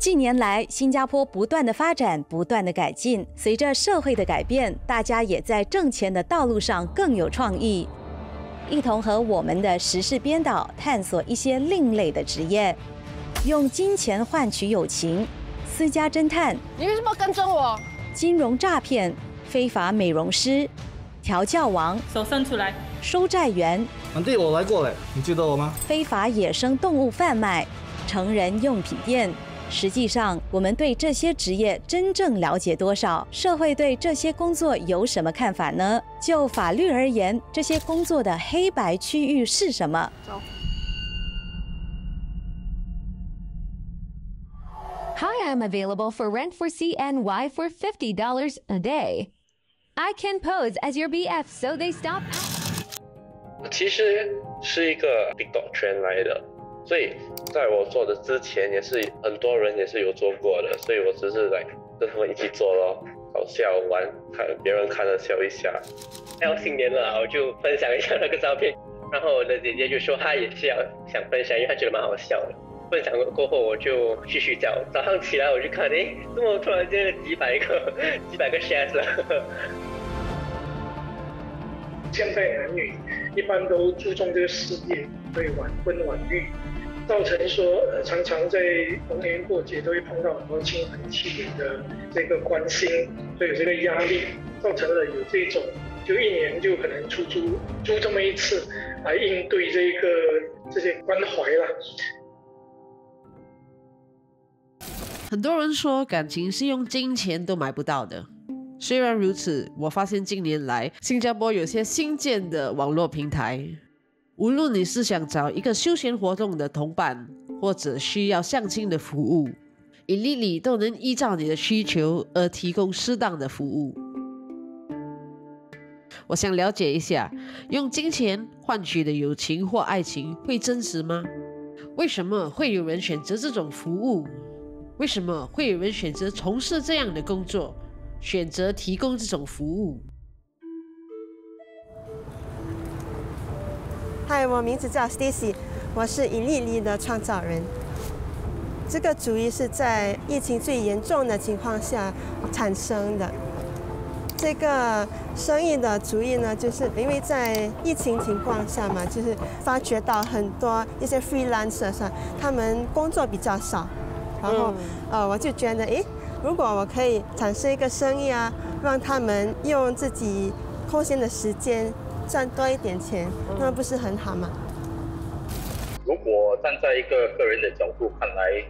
近年来，新加坡不断的发展，不断的改进。随着社会的改变，大家也在挣钱的道路上更有创意。一同和我们的时事编导探索一些另类的职业，用金钱换取友情。私家侦探，你为什么跟踪我？金融诈骗，非法美容师，调教王，手伸出来，收债员，堂弟，我来过嘞，你记得我吗？非法野生动物贩卖，成人用品店。实际上，我们对这些职业真正了解多少？社会对这些工作有什么看法呢？就法律而言，这些工作的黑白区域是什么？走。Hi, I'm available for rent for CNY for $50 a day. I can pose as your BF, so they stop. 其实是一个 TikTok trend 来的，所以在我做的之前也是很多人也是有做过的，所以我只是来跟他们一起做咯，搞笑玩，看别人看了笑一下。要新年了，我就分享一下那个照片，然后我的姐姐就说她也是想分享，因为她觉得蛮好笑的。分享过后，我就继续找。早上起来我就看，怎么突然间几百个 shares 了？现在男女一般都注重这个事业，会晚婚晚育，造成说常常在逢年过节都会碰到很多亲朋戚友的这个关心，所以有这个压力，造成了有这种就一年就可能出租这么一次来应对这些关怀啦。很多人说感情是用金钱都买不到的。虽然如此，我发现近年来新加坡有些新建的网络平台，无论你是想找一个休闲活动的同伴，或者需要相亲的服务，Elite都能依照你的需求而提供适当的服务。我想了解一下，用金钱换取的友情或爱情会真实吗？为什么会有人选择这种服务？为什么会有人选择从事这样的工作，选择提供这种服务？嗨，我名字叫 Stacy， 我是Elite的创造人。这个主意是在疫情最严重的情况下产生的。这个生意的主意呢，就是因为在疫情情况下嘛，就是发觉到很多一些 freelancer 他们工作比较少。然后，我就觉得，如果我可以产生一个生意啊，让他们用自己空闲的时间赚多一点钱，那不是很好吗？如果站在一个个人的角度看来，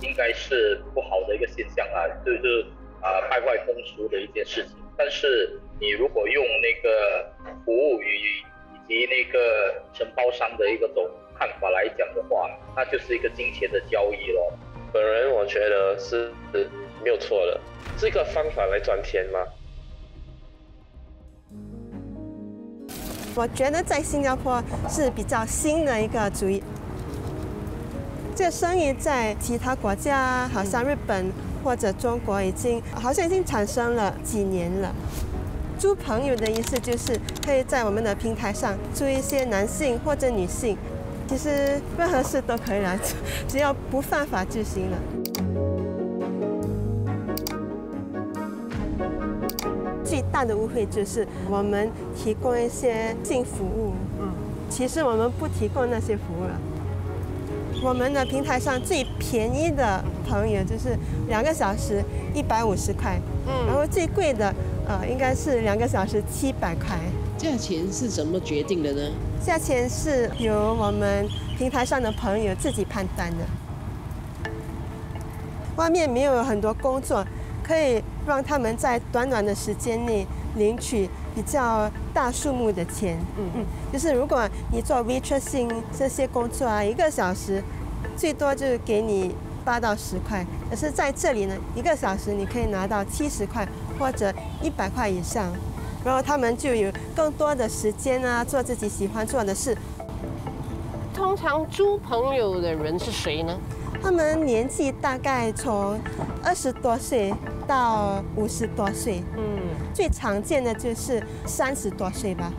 应该是不好的一个现象啊，就是败坏风俗的一件事情。但是你如果用那个服务以及那个承包商的一个种看法来讲的话，那就是一个金钱的交易咯。本人我觉得是没有错的，这个方法来赚钱吗？我觉得在新加坡是比较新的一个主意。这个生意在其他国家，好像日本或者中国好像已经产生了几年了。租朋友的意思就是可以在我们的平台上租一些男性或者女性。其实任何事都可以来，只要不犯法就行了。最大的误会就是我们提供一些性服务，其实我们不提供那些服务了。我们的平台上最便宜的朋友就是2个小时150块，然后最贵的应该是2个小时700块。价钱是怎么决定的呢？价钱是由我们平台上的朋友自己判断的。外面没有很多工作，可以让他们在短短的时间内领取比较大数目的钱。就是如果你做 waitressing 这些工作啊，1个小时最多就给你8到10块，可是在这里呢，1个小时你可以拿到70块或者100块以上。然后他们就有更多的时间啊，做自己喜欢做的事。通常租朋友的人是谁呢？他们年纪大概从20多岁到50多岁，最常见的就是30多岁吧。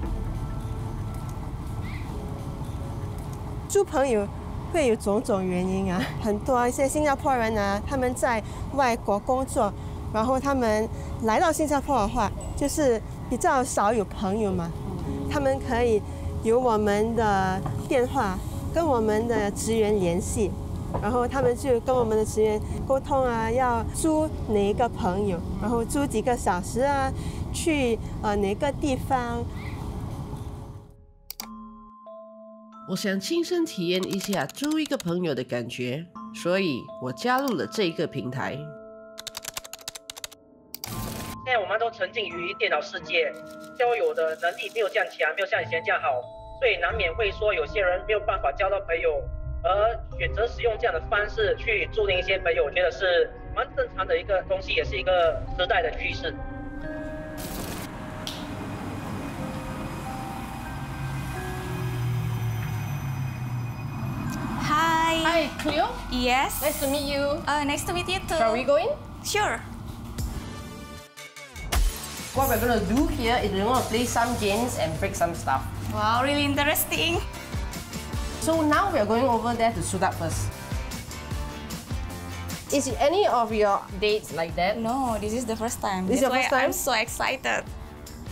租朋友会有种种原因啊，很多一些新加坡人啊，他们在外国工作，然后他们来到新加坡的话，就是比较少有朋友嘛，他们可以有我们的电话跟我们的职员联系，然后他们就跟我们的职员沟通啊，要租哪一个朋友，然后租几个小时啊，去哪个地方。我想亲身体验一下租一个朋友的感觉，所以我加入了这一个平台。现在我们都沉浸于电脑世界，交友的能力没有这样强，没有像以前这样好，所以难免会说有些人没有办法交到朋友，而选择使用这样的方式去注定一些朋友，我觉得是蛮正常的一个东西，也是一个时代的趋势。Hi. Hi, Cleo. Yes. Nice to meet you. Nice to meet you too. Shall we go in? Sure. What we're gonna do here is we're gonna play some games and break some stuff. Wow, really interesting. So now we're going over there to suit up first. Is any of your dates like that? No, this is the first time. This is That's your first why time? I'm so excited.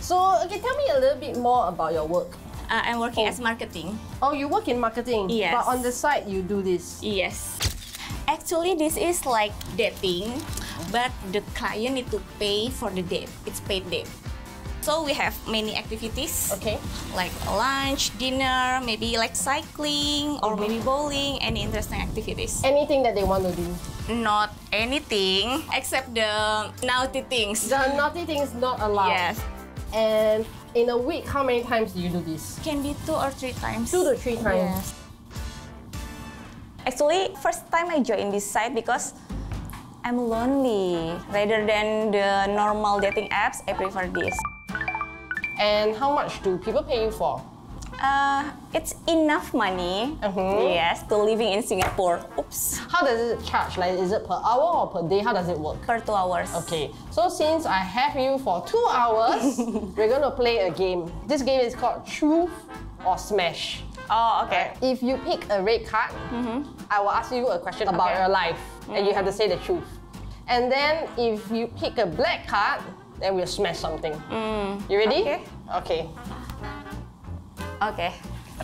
So, okay, tell me a little bit more about your work. I'm working as marketing. Oh, you work in marketing? Yes. But on the side, you do this? Yes. Actually, this is like dating, but the client need to pay for the date. It's paid date. So we have many activities. Okay. Like lunch, dinner, maybe like cycling or maybe bowling, any interesting activities. Anything that they want to do? Not anything except the naughty things. The naughty things not allowed? Yes. And in a week, how many times do you do this? Can be 2 or 3 times. 2 to 3 times? Yes. Actually, first time I joined this site because I'm lonely. Rather than the normal dating apps, I prefer this. And how much do people pay you for? It's enough money, yes, to living in Singapore. Oops. How does it charge? Like, is it per hour or per day? How does it work? Per 2 hours. Okay, so since I have you for 2 hours, we're gonna play a game. This game is called Truth or Smash. Oh, okay. If you pick a red card, I will ask you a question about your life, and you have to say the truth. And then if you pick a black card, then we'll smash something. You ready? Okay. Okay. Okay.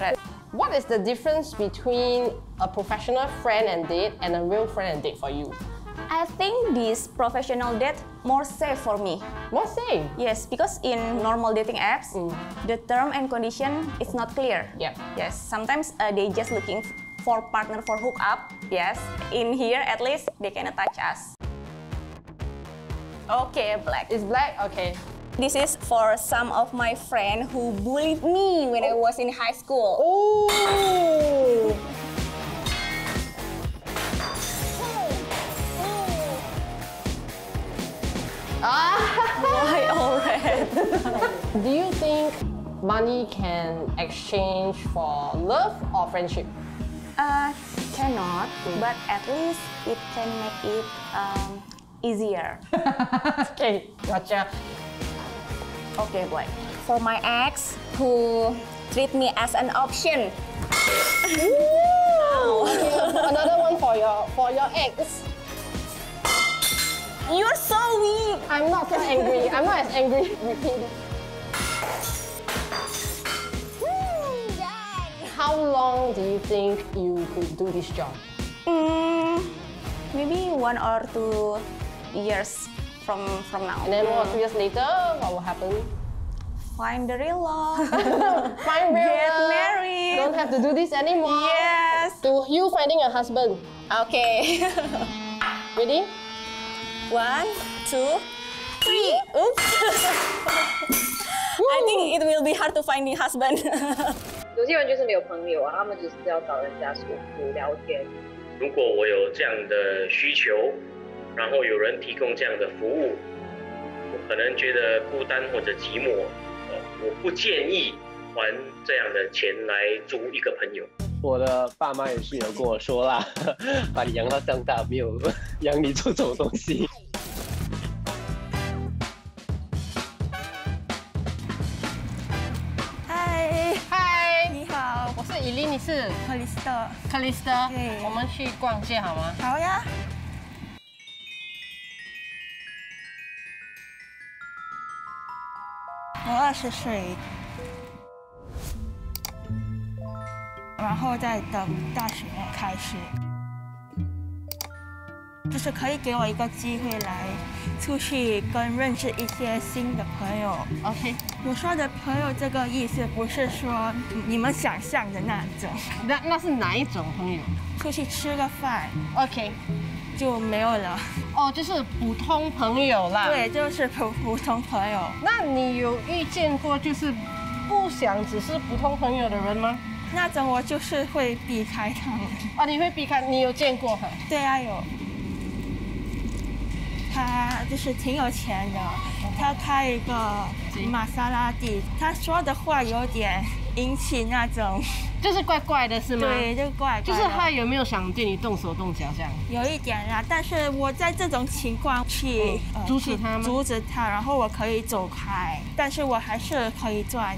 Right. What is the difference between a professional friend and date and a real friend and date for you? I think this professional date more safe for me. More safe? Yes, because in normal dating apps, the term and condition is not clear. Yep. Yes, sometimes they just looking for partner for hookup. Yes, in here at least they cannot touch us. Okay, black. It's black? Okay. This is for some of my friends who bullied me when I was in high school. Oh! Why all red? Do you think money can exchange for love or friendship? Cannot, but at least it can make it easier. Okay, gotcha. Okay, boy. For my ex who treat me as an option. Another one for your ex. You're so weak. I'm not so angry. I'm not as angry with him. How long do you think you could do this job? Maybe 1 or 2 years from now. And then 1 or 2 years later, what will happen? Find the real love. Find real Get love. married. Don't have to do this anymore. Yes. To you finding a husband. Okay. Ready? 1, 2, 3. Oops. I think it will be hard to find a husband. 有些人就是没有朋友啊，他们只是要找人家诉苦聊天。如果我有这样的需求，然后有人提供这样的服务，我可能觉得孤单或者寂寞，我不建议还这样的钱来租一个朋友。我的爸妈也是有跟我说啦，把你养到长大，没有养你做这种东西。嗨，嗨，你好，我是以琳，你是克里斯特。克里斯特，我们去逛街好吗？好呀。我20岁，然后再等大学开始，就是可以给我一个机会来出去跟认识一些新的朋友。OK， 我说的朋友这个意思不是说你们想象的那种。那是哪一种朋友？出去吃个饭 ，OK， 就没有了。哦，就是普通朋友啦。对，就是普通朋友。那你有遇见过就是不想只是普通朋友的人吗？那种我就是会避开他们。啊，你会避开？你有见过哈？对啊，有。他就是挺有钱的，他开一个玛莎拉蒂，他说的话有点引起那种，就是怪怪的是吗？对，就怪怪的。就是他有没有想对你动手动脚这样？有一点啦，但是我在这种情况去阻止他吗？阻止他，然后我可以走开，但是我还是可以赚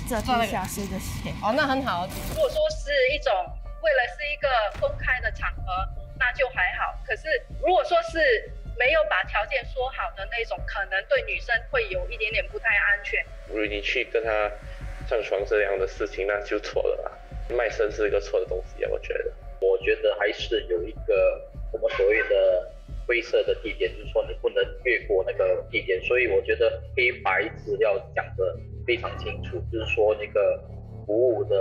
这1小时的钱。哦，那很好。如果说是一种为了是一个公开的场合，那就还好。可是如果说是没有把条件说好的那种，可能对女生会有一点点不太安全。如果你去跟他上床这样的事情，那就错了啦。卖身是一个错的东西啊，我觉得。我觉得还是有一个我们所谓的灰色的地点，就是说你不能越过那个地点。所以我觉得黑白字要讲得非常清楚，就是说那个服务的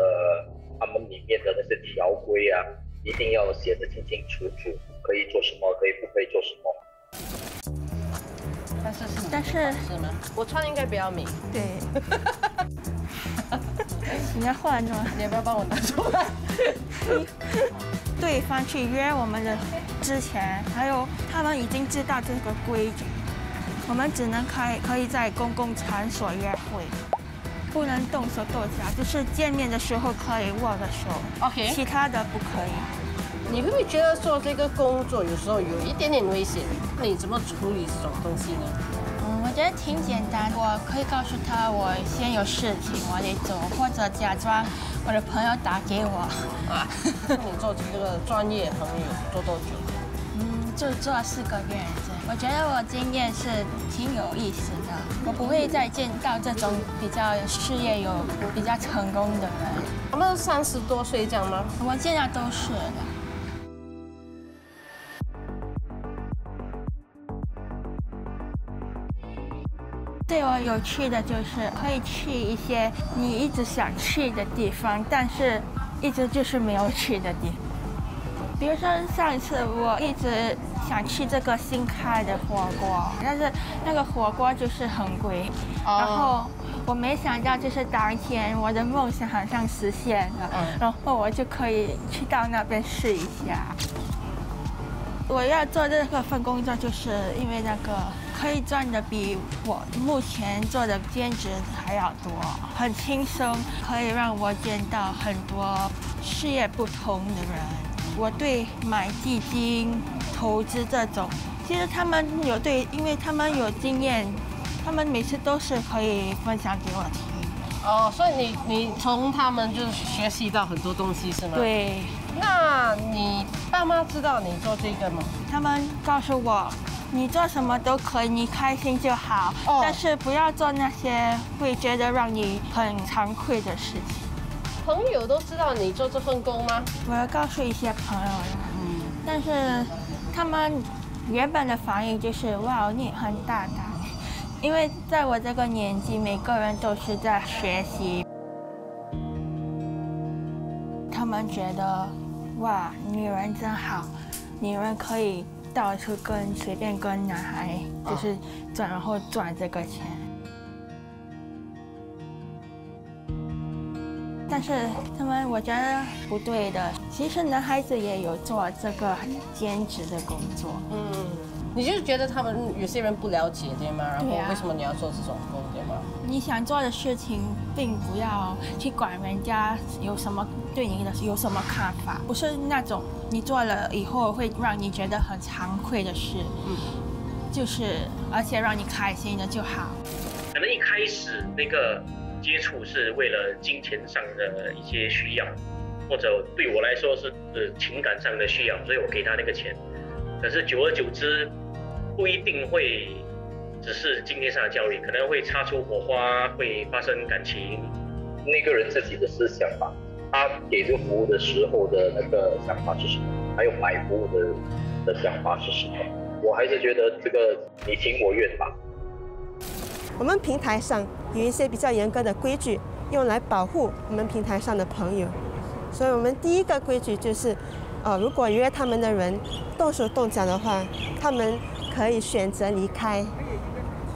他们里面的那些条规啊，一定要写得清清楚楚，可以做什么，可以不可以做什么。但是吗？我穿应该比较美。对。你要换吗？你要不要帮我拿出来？对方去约我们的之前，还有他们已经知道这个规矩，我们只能可以在公共场所约会，不能动手动脚，就是见面的时候可以握个手 ，OK， 其他的不可以。你会不会觉得做这个工作有时候有一点点危险？你怎么处理这种东西呢？我觉得挺简单，我可以告诉他我先有事情我得走，或者假装我的朋友打给我。啊，你做这个专业朋友做多久？就做4个月。我觉得我经验是挺有意思的，我不会再见到这种比较事业有比较成功的人。他们30多岁这样吗？我现在都是的。对我有趣的就是可以去一些你一直想去的地方，但是一直就是没有去的地方。比如说上一次我一直想去这个新开的火锅，但是那个火锅就是很贵，然后我没想到就是当天我的梦想好像实现了，然后我就可以去到那边试一下。我要做这份工作，就是因为那个可以赚的比我目前做的兼职还要多，很轻松，可以让我见到很多事业不同的人。我对买基金、投资这种，其实他们因为他们有经验，他们每次都是可以分享给我听。哦，所以你从他们就是学习到很多东西是吗？对。那你爸妈知道你做这个吗？他们告诉我，你做什么都可以，你开心就好，但是不要做那些会觉得让你很惭愧的事情。朋友都知道你做这份工吗？我要告诉一些朋友了，但是他们原本的反应就是哇，你很大胆，因为在我这个年纪，每个人都是在学习。他们觉得，哇，女人真好，女人可以到处随便跟男孩就是然后赚这个钱。但是我觉得不对的，其实男孩子也有做这个兼职的工作。你就是觉得他们有些人不了解对吗？然后为什么你要做这种工对吗？你想做的事情，并不要去管人家有什么对你的有什么看法，不是那种你做了以后会让你觉得很惭愧的事，就是而且让你开心的就好。可能一开始那个接触是为了金钱上的一些需要，或者对我来说是情感上的需要，所以我给他那个钱。可是久而久之，不一定会只是金钱上的交易，可能会擦出火花，会发生感情。那个人自己的思想吧，他给这个服务的时候的那个想法是什么，还有买服务的想法是什么？我还是觉得这个你情我愿吧。我们平台上有一些比较严格的规矩，用来保护我们平台上的朋友。所以我们第一个规矩就是，如果约他们的人动手动脚的话，他们可以选择离开。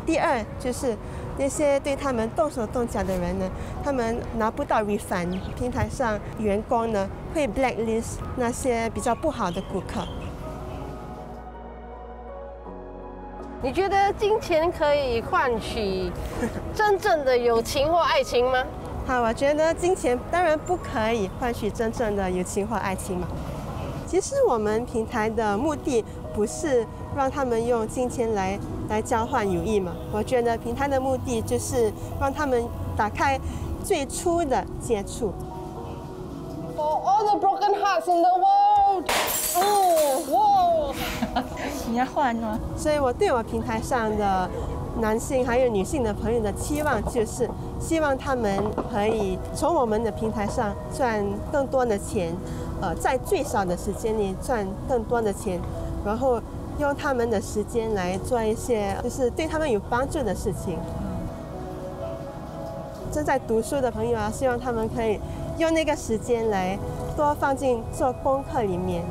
第二就是那些对他们动手动脚的人呢，他们拿不到 refund， 平台上员工呢会 blacklist 那些比较不好的顾客。你觉得金钱可以换取真正的友情或爱情吗？好，我觉得金钱当然不可以换取真正的友情或爱情嘛。其实我们平台的目的不是让他们用金钱来交换友谊嘛。我觉得平台的目的就是让他们打开最初的接触。For all the broken hearts in the world， 哇！你要换吗？所以我对我平台上的男性还有女性的朋友的期望就是，希望他们可以从我们的平台上赚更多的钱，在最少的时间内赚更多的钱，然后用他们的时间来做一些就是对他们有帮助的事情。正在读书的朋友啊，希望他们可以用那个时间来多放进做功课里面。